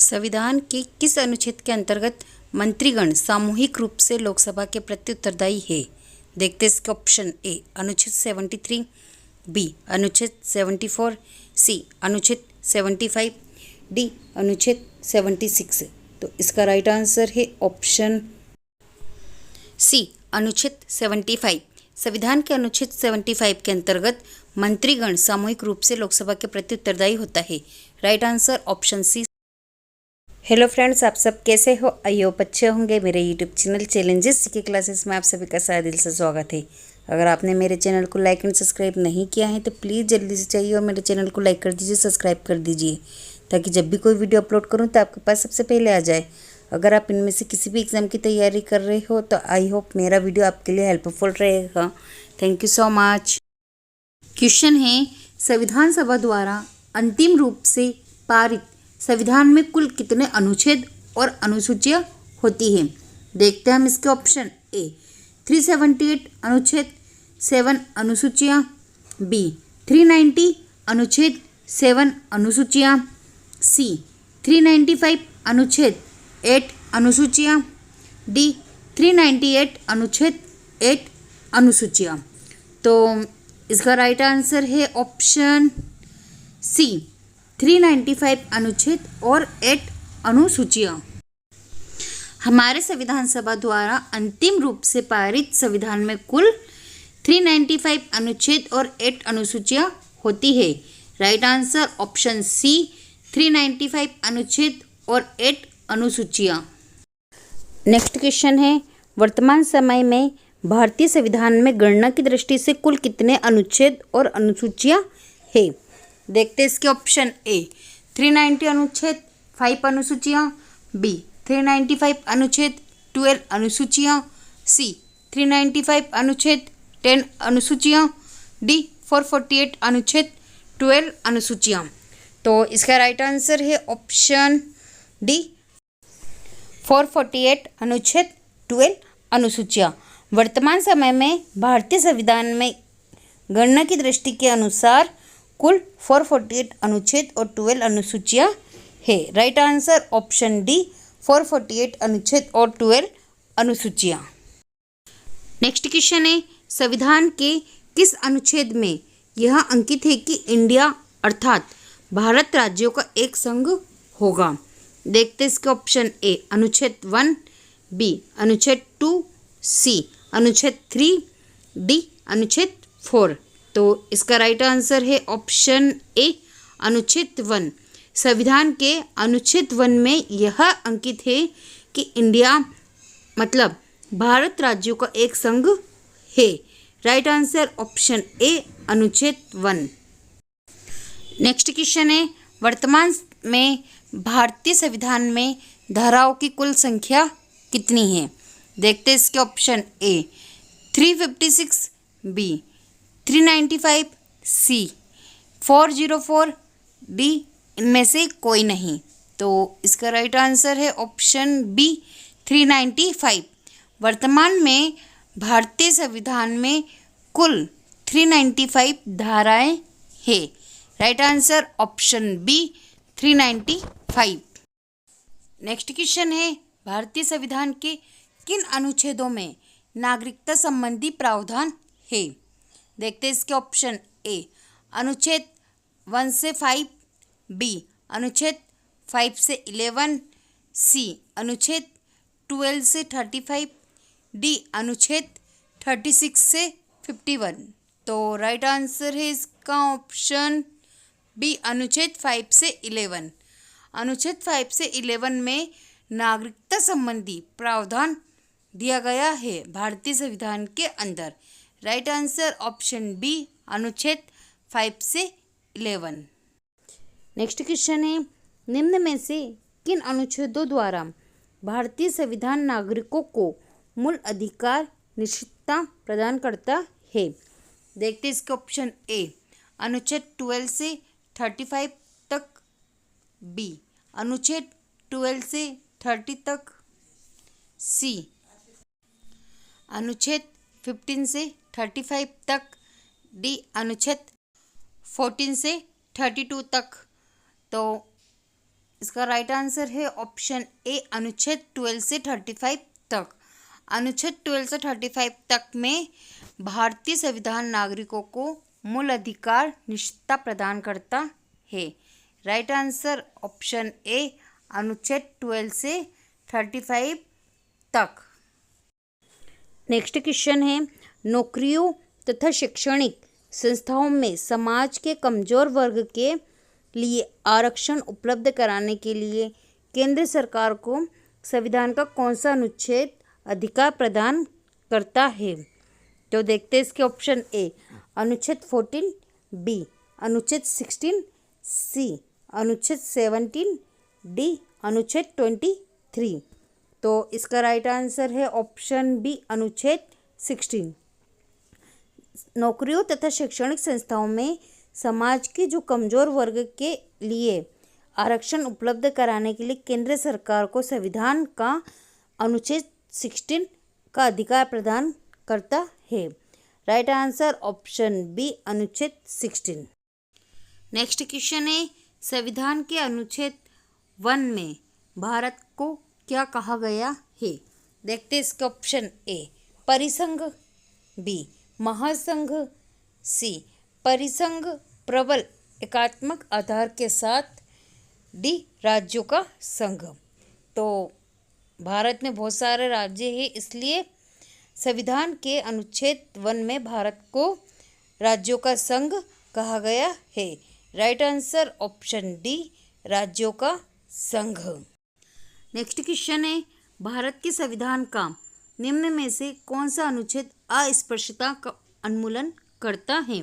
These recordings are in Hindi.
संविधान के किस अनुच्छेद के अंतर्गत मंत्रीगण सामूहिक रूप से लोकसभा के प्रति उत्तरदायी है? देखते हैं इसके ऑप्शन ए अनुच्छेद 73, बी अनुच्छेद 74, सी अनुच्छेद 75, डी अनुच्छेद 76। तो इसका राइट आंसर है ऑप्शन सी अनुच्छेद 75। संविधान के अनुच्छेद 75 के अंतर्गत मंत्रीगण सामूहिक रूप से लोकसभा के प्रति उत्तरदायी होता है। Right answer option C. Hello friends, आप सब कैसे हो? आई होप अच्छे होंगे। मेरे यूट्यूब चैनल चैलेंजेस सीखे क्लासेस में आप सभी का सारा दिल से स्वागत है। अगर आपने मेरे चैनल को लाइक एंड सब्सक्राइब नहीं किया है तो प्लीज़ जल्दी से चाहिए और मेरे चैनल को लाइक कर दीजिए, सब्सक्राइब कर दीजिए, ताकि जब भी कोई वीडियो अपलोड करूँ तो आपके पास सबसे पहले आ जाए। अगर आप इनमें से किसी भी एग्ज़ाम की तैयारी कर रहे हो तो आई होप मेरा वीडियो आपके लिए हेल्पफुल रहेगा। Thank you so much. Question है, संविधान सभा द्वारा अंतिम रूप से पारित संविधान में कुल कितने अनुच्छेद और अनुसूचियाँ होती हैं? देखते हैं हम इसके ऑप्शन ए 378 अनुच्छेद 7 अनुसूचियाँ, बी 390 अनुच्छेद 7 अनुसूचियाँ, सी 395 अनुच्छेद 8 अनुसूचियाँ, डी 398 अनुच्छेद 8 अनुसूचियाँ। तो इसका राइट आंसर है ऑप्शन सी 395 अनुच्छेद और 8 अनुसूचियाँ। हमारे संविधान सभा द्वारा अंतिम रूप से पारित संविधान में कुल 395 अनुच्छेद और 8 अनुसूचियाँ होती है। राइट आंसर ऑप्शन सी 395 अनुच्छेद और 8 अनुसूचियाँ। नेक्स्ट क्वेश्चन है, वर्तमान समय में भारतीय संविधान में गणना की दृष्टि से कुल कितने अनुच्छेद और अनुसूचियाँ है? देखते हैं इसके ऑप्शन ए 390 अनुच्छेद 5 अनुसूचियाँ, बी 395 अनुच्छेद 12 अनुसूचियाँ, सी 395 अनुच्छेद 10 अनुसूचियाँ, डी 448 अनुच्छेद 12 अनुसूचियाँ। तो इसका राइट आंसर है ऑप्शन डी 448 अनुच्छेद 12 अनुसूचियाँ। वर्तमान समय में भारतीय संविधान में गणना की दृष्टि के अनुसार कुल 448 अनुच्छेद और 12 अनुसूचियाँ है। राइट आंसर ऑप्शन डी 448 अनुच्छेद और 12 अनुसूचियाँ। नेक्स्ट क्वेश्चन है, संविधान के किस अनुच्छेद में यह अंकित है कि इंडिया अर्थात भारत राज्यों का एक संघ होगा? देखते हैं इसके ऑप्शन ए अनुच्छेद 1, बी अनुच्छेद 2, सी अनुच्छेद 3, डी अनुच्छेद 4। तो इसका राइट आंसर है ऑप्शन ए अनुच्छेद 1। संविधान के अनुच्छेद 1 में यह अंकित है कि इंडिया मतलब भारत राज्यों का एक संघ है। राइट आंसर ऑप्शन ए अनुच्छेद 1। नेक्स्ट क्वेश्चन है, वर्तमान में भारतीय संविधान में धाराओं की कुल संख्या कितनी है? देखते हैं इसके option A 356, B 395, C 404, D इनमें से कोई नहीं। तो इसका राइट आंसर है ऑप्शन बी 395। वर्तमान में भारतीय संविधान में कुल 395 धाराएं हैं। Right answer option B 395। Next question है, भारतीय संविधान के किन अनुच्छेदों में नागरिकता संबंधी प्रावधान है? देखते हैं इसके ऑप्शन ए अनुच्छेद 1 से 5, बी अनुच्छेद 5 से 11, सी अनुच्छेद 12 से 35, डी अनुच्छेद 36 से 51। तो राइट आंसर है इसका ऑप्शन बी अनुच्छेद 5 से 11। अनुच्छेद 5 से 11 में नागरिकता संबंधी प्रावधान दिया गया है भारतीय संविधान के अंदर। राइट आंसर ऑप्शन बी अनुच्छेद 5 से 11। नेक्स्ट क्वेश्चन है, निम्न में से किन अनुच्छेदों द्वारा भारतीय संविधान नागरिकों को मूल अधिकार निश्चितता प्रदान करता है? देखते हैं इसके ऑप्शन ए अनुच्छेद 12 से 35 तक, बी अनुच्छेद 12 से 30 तक, सी अनुच्छेद 15 से 35 तक, डी अनुच्छेद 14 से 32 तक। तो इसका राइट आंसर है ऑप्शन ए अनुच्छेद 12 से 35 तक। अनुच्छेद 12 से 35 तक में भारतीय संविधान नागरिकों को मूल अधिकार निश्चितता प्रदान करता है। राइट आंसर ऑप्शन ए अनुच्छेद 12 से 35 तक। नेक्स्ट क्वेश्चन है, नौकरियों तथा शैक्षणिक संस्थाओं में समाज के कमजोर वर्ग के लिए आरक्षण उपलब्ध कराने के लिए केंद्र सरकार को संविधान का कौन सा अनुच्छेद अधिकार प्रदान करता है? तो देखते हैं इसके ऑप्शन ए अनुच्छेद 14, बी अनुच्छेद 16, सी अनुच्छेद 17, डी अनुच्छेद 23। तो इसका राइट आंसर है ऑप्शन बी अनुच्छेद 16। नौकरियों तथा शैक्षणिक संस्थाओं में समाज के जो कमजोर वर्ग के लिए आरक्षण उपलब्ध कराने के लिए केंद्र सरकार को संविधान का अनुच्छेद 16 का अधिकार प्रदान करता है। राइट आंसर ऑप्शन बी अनुच्छेद 16। नेक्स्ट क्वेश्चन है, संविधान के अनुच्छेद 1 में भारत को क्या कहा गया है? देखते हैं इसका ऑप्शन ए परिसंघ, बी महासंघ, सी परिसंघ प्रबल एकात्मक आधार के साथ, डी राज्यों का संघ। तो भारत में बहुत सारे राज्य हैं, इसलिए संविधान के अनुच्छेद 1 में भारत को राज्यों का संघ कहा गया है। राइट आंसर ऑप्शन डी राज्यों का संघ। नेक्स्ट क्वेश्चन है, भारत के संविधान का निम्न में से कौन सा अनुच्छेद अस्पृश्यता का उन्मूलन करता है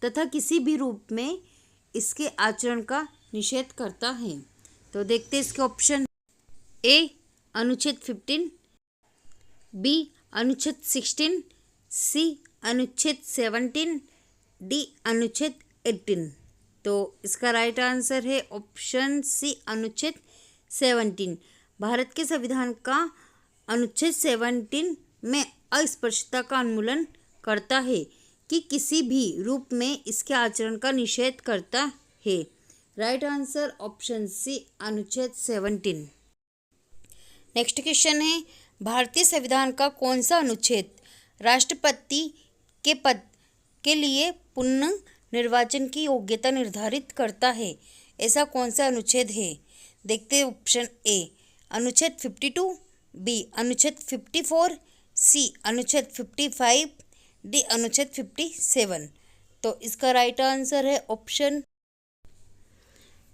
तथा किसी भी रूप में इसके आचरण का निषेध करता है? तो देखते हैं इसके ऑप्शन ए अनुच्छेद 15, बी अनुच्छेद 16, सी अनुच्छेद 17, डी अनुच्छेद 18। तो इसका राइट आंसर है ऑप्शन सी अनुच्छेद 17। भारत के संविधान का अनुच्छेद 17 में अस्पृश्यता का उन्मूलन करता है कि किसी भी रूप में इसके आचरण का निषेध करता है। राइट आंसर ऑप्शन सी अनुच्छेद 17। नेक्स्ट क्वेश्चन है, भारतीय संविधान का कौन सा अनुच्छेद राष्ट्रपति के पद के लिए पुनः निर्वाचन की योग्यता निर्धारित करता है? ऐसा कौन सा अनुच्छेद है? देखते हैं ऑप्शन ए अनुच्छेद 52, बी अनुच्छेद 54, सी अनुच्छेद 55, डी अनुच्छेद 57। तो इसका राइट आंसर है ऑप्शन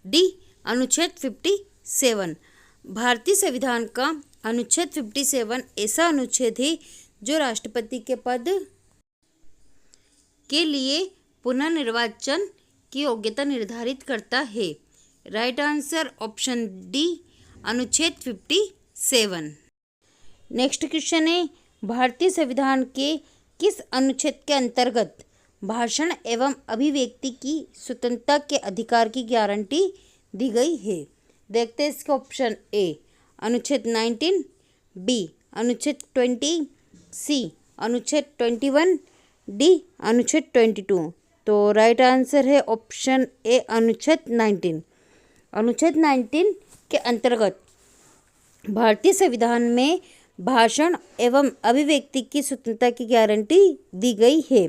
डी अनुच्छेद 57। भारतीय संविधान का अनुच्छेद 57 ऐसा अनुच्छेद है जो राष्ट्रपति के पद के लिए पुनः निर्वाचन की योग्यता निर्धारित करता है। राइट आंसर ऑप्शन डी अनुच्छेद 57। नेक्स्ट क्वेश्चन है, भारतीय संविधान के किस अनुच्छेद के अंतर्गत भाषण एवं अभिव्यक्ति की स्वतंत्रता के अधिकार की गारंटी दी गई है? देखते हैं इसके ऑप्शन ए अनुच्छेद 19, बी अनुच्छेद 20, सी अनुच्छेद 21, डी अनुच्छेद 22। तो राइट आंसर है ऑप्शन ए अनुच्छेद 19। अनुच्छेद 19 के अंतर्गत भारतीय संविधान में भाषण एवं अभिव्यक्ति की स्वतंत्रता की गारंटी दी गई है।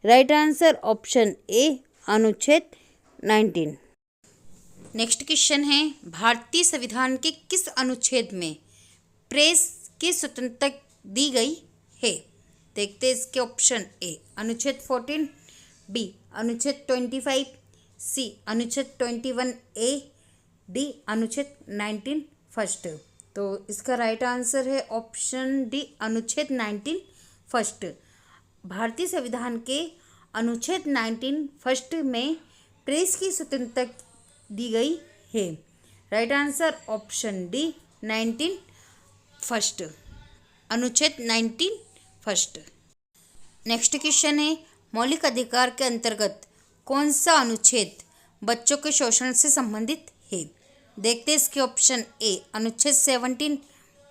राइट आंसर ऑप्शन ए अनुच्छेद 19। नेक्स्ट क्वेश्चन है, भारतीय संविधान के किस अनुच्छेद में प्रेस की स्वतंत्रता दी गई है? देखते हैं इसके ऑप्शन ए अनुच्छेद 14, बी अनुच्छेद 25, सी अनुच्छेद 21A, डी अनुच्छेद 19 फर्स्ट। तो इसका राइट आंसर है ऑप्शन डी अनुच्छेद 19 फर्स्ट। भारतीय संविधान के अनुच्छेद 19 फर्स्ट में प्रेस की स्वतंत्रता दी गई है। Right answer option D 19 first, अनुच्छेद 19 फर्स्ट। नेक्स्ट क्वेश्चन है, मौलिक अधिकार के अंतर्गत कौन सा अनुच्छेद बच्चों के शोषण से संबंधित है? देखते हैं इसके ऑप्शन ए अनुच्छेद 17,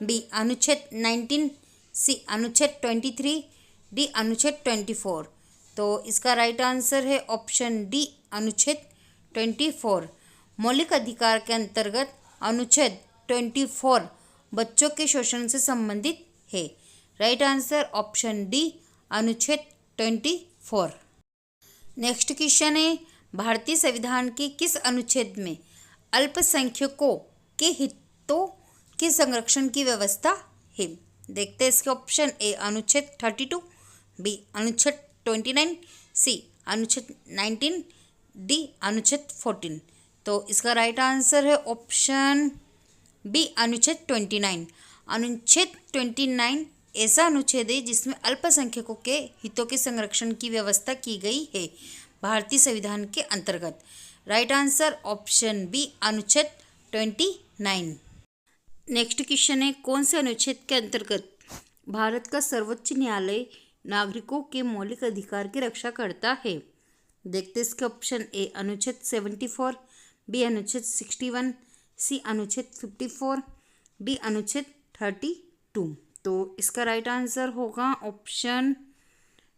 बी अनुच्छेद 19, सी अनुच्छेद 23, डी अनुच्छेद 24। तो इसका राइट आंसर है ऑप्शन डी अनुच्छेद 24। मौलिक अधिकार के अंतर्गत अनुच्छेद 24 बच्चों के शोषण से संबंधित है। राइट आंसर ऑप्शन डी अनुच्छेद 24। नेक्स्ट क्वेश्चन है, भारतीय संविधान के किस अनुच्छेद में अल्पसंख्यकों के हितों के संरक्षण की व्यवस्था है? देखते हैं इसके ऑप्शन। ए अनुच्छेद 32, बी अनुच्छेद 29, सी अनुच्छेद 19, डी अनुच्छेद 14। तो इसका राइट आंसर है ऑप्शन बी अनुच्छेद 29। अनुच्छेद 29 ऐसा अनुच्छेद है जिसमें अल्पसंख्यकों के हितों के संरक्षण की व्यवस्था की गई है भारतीय संविधान के अंतर्गत। राइट आंसर ऑप्शन बी अनुच्छेद 29। नेक्स्ट क्वेश्चन है, कौन से अनुच्छेद के अंतर्गत भारत का सर्वोच्च न्यायालय नागरिकों के मौलिक अधिकार की रक्षा करता है? देखते हैं इसके ऑप्शन। ए अनुच्छेद 74, बी अनुच्छेद 61, सी अनुच्छेद 54, डी अनुच्छेद 32। तो इसका राइट आंसर होगा ऑप्शन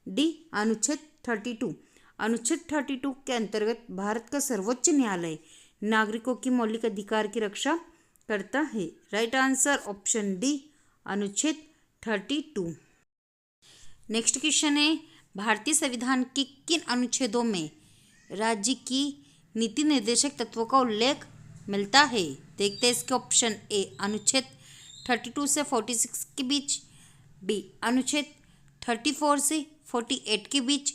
डी अनुच्छेद 32। अनुच्छेद 32 के अंतर्गत भारत का सर्वोच्च न्यायालय नागरिकों की मौलिक अधिकार की रक्षा करता है। राइट आंसर ऑप्शन डी अनुच्छेद 32। नेक्स्ट क्वेश्चन है, भारतीय संविधान के किन अनुच्छेदों में राज्य की नीति निर्देशक तत्वों का उल्लेख मिलता है? देखते हैं इसके ऑप्शन। ए अनुच्छेद 32 से 46 के बीच, बी अनुच्छेद 34 से 48 के बीच,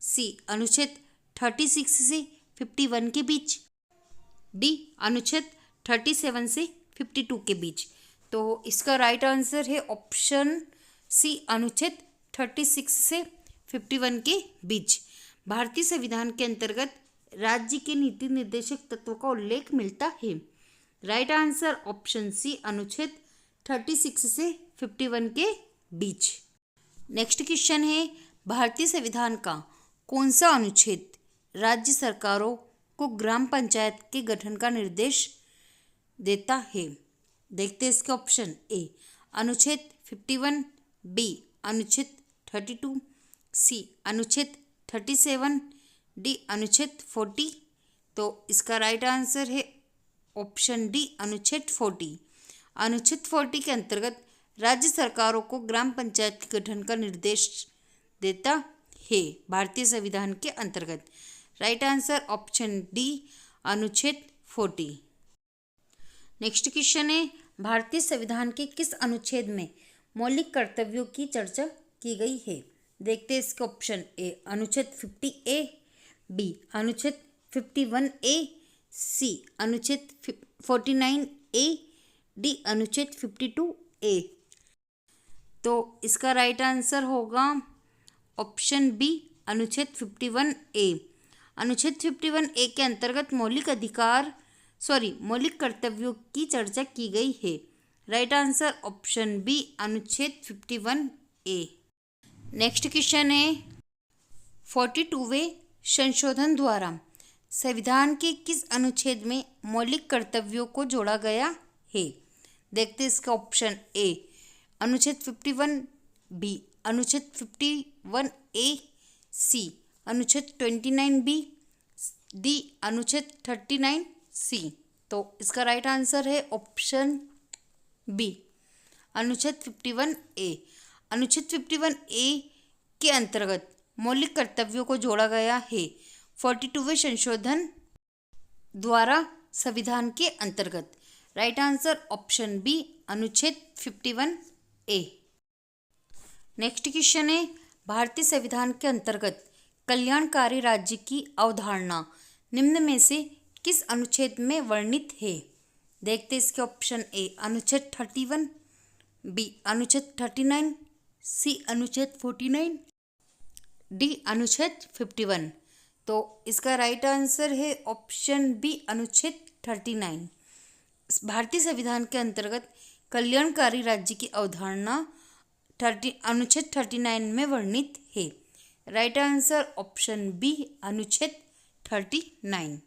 सी अनुच्छेद 36 से 51 के बीच, डी अनुच्छेद 37 से 52 के बीच। तो इसका राइट आंसर है ऑप्शन सी अनुच्छेद 36 से 51 के बीच। भारतीय संविधान के अंतर्गत राज्य के नीति निर्देशक तत्वों का उल्लेख मिलता है। राइट आंसर ऑप्शन सी अनुच्छेद 36 से 51 के बीच। नेक्स्ट क्वेश्चन है, भारतीय संविधान का कौन सा अनुच्छेद राज्य सरकारों को ग्राम पंचायत के गठन का निर्देश देता है? देखते हैं इसके ऑप्शन। ए अनुच्छेद 51, बी अनुच्छेद 32, सी अनुच्छेद 37, डी अनुच्छेद 40। तो इसका राइट आंसर है ऑप्शन डी अनुच्छेद 40। अनुच्छेद 40 के अंतर्गत राज्य सरकारों को ग्राम पंचायत के गठन का निर्देश देता है भारतीय संविधान के अंतर्गत। राइट आंसर ऑप्शन डी अनुच्छेद 40। नेक्स्ट क्वेश्चन है, भारतीय संविधान के किस अनुच्छेद में मौलिक कर्तव्यों की चर्चा की गई है? देखते हैं इसके ऑप्शन। ए अनुच्छेद 50A, बी अनुच्छेद 51A, सी अनुच्छेद 49A, डी अनुच्छेद 52A। तो इसका राइट आंसर होगा ऑप्शन बी अनुच्छेद 51A। अनुच्छेद 51A के अंतर्गत मौलिक कर्तव्यों की चर्चा की गई है। राइट आंसर ऑप्शन बी अनुच्छेद 51A। नेक्स्ट क्वेश्चन है, 42वें संशोधन द्वारा संविधान के किस अनुच्छेद में मौलिक कर्तव्यों को जोड़ा गया है? देखते हैं इसका ऑप्शन। ए अनुच्छेद 51, बी अनुच्छेद 51A, सी अनुच्छेद 29B, डी अनुच्छेद 39C। तो इसका राइट आंसर है ऑप्शन बी अनुच्छेद 51A। अनुच्छेद 51A के अंतर्गत मौलिक कर्तव्यों को जोड़ा गया है 42वें संशोधन द्वारा संविधान के अंतर्गत। राइट आंसर ऑप्शन बी अनुच्छेद 51A। नेक्स्ट क्वेश्चन है, भारतीय संविधान के अंतर्गत कल्याणकारी राज्य की अवधारणा निम्न में से किस अनुच्छेद में वर्णित है? देखते हैं इसके ऑप्शन। ए अनुच्छेद 31, बी अनुच्छेद 39, सी अनुच्छेद 49, डी अनुच्छेद 51। तो इसका राइट आंसर है ऑप्शन बी अनुच्छेद 39। भारतीय संविधान के अंतर्गत कल्याणकारी राज्य की अवधारणा अनुच्छेद 39 में वर्णित है। राइट आंसर ऑप्शन बी अनुच्छेद 39।